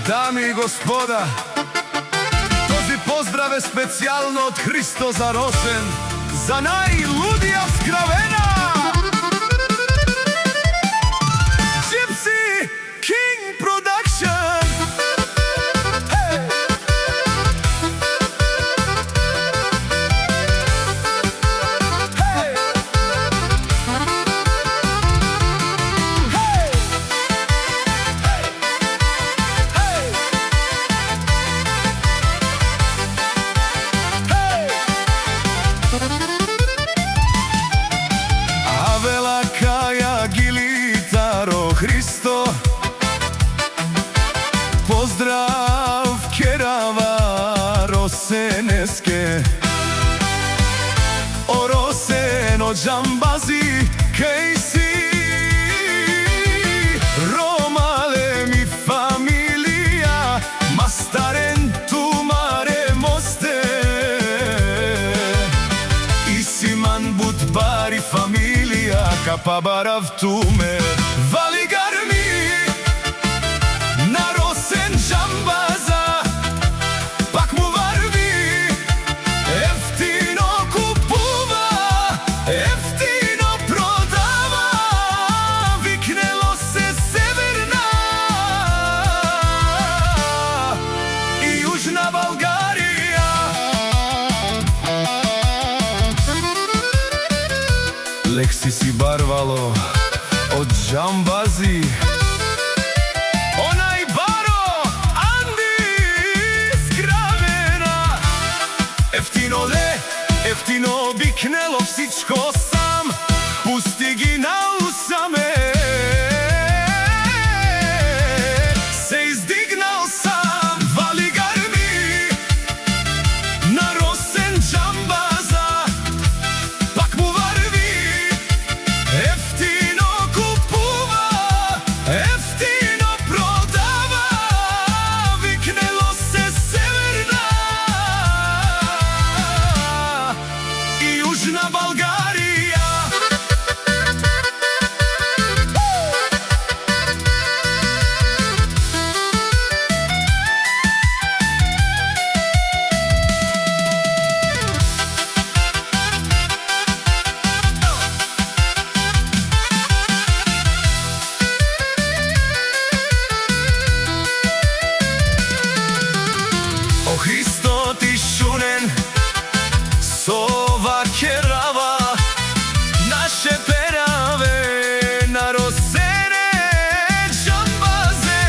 Дами и господа, този поздрав е специјално од Христо за Росен, за најлудија скравена! Gypsy King Production! Hey! Hey! Avela Kaja Gilitaro Hristo, pozdrav Kerava Roseneske, o Roseno Džambazi Kejsi, Romale mi familija, Mastaren Tumare Moste, Isiman Budbari familija, Kapabarav Tume, Valigarmi, na Rosen Džambaza, pak mu varvi, eftino kupuva, eftino prodava, viknelo se Severna i Južna Bulgarija. Лекси си барвало од Džambazi, онај баро Анди скравена. Ефтино ле, ефтино викнело всичко сам, пусти ги на усаме. Се издигнал сам, вали гарми, на Росен Džambaza, пак му варви, ефтино купува, ефтино продава, викнело се Северна и Южна Bulgarija. O Hristo ti šunen, sova Kerava, naše perave na Rosene Džambaze,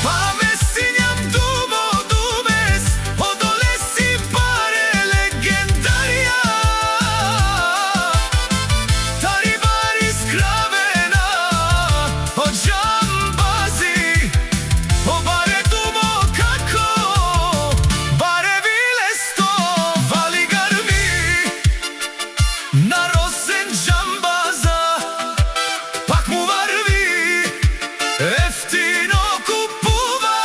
pa me sinjam dubo dumes, odole si pare legendarija, tari bari skravena o Džambazi, o bare dubo kako, bare vile sto, vali garmi, na Rosen Džambaza, pak mu varvi, eftino kupuva,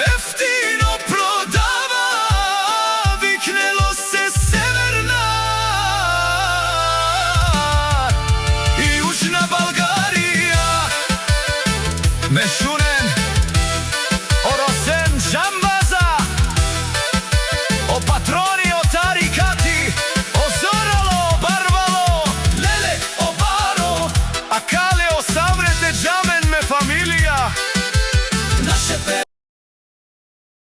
eftino prodava, viknelo se Severna i Južna Bulgarija. Mešunen o Rosen Džambaza, o patroni, o tarikati, o zoralo, barvalo, lele, o baro, a kale o savrete džamen me familija. Naše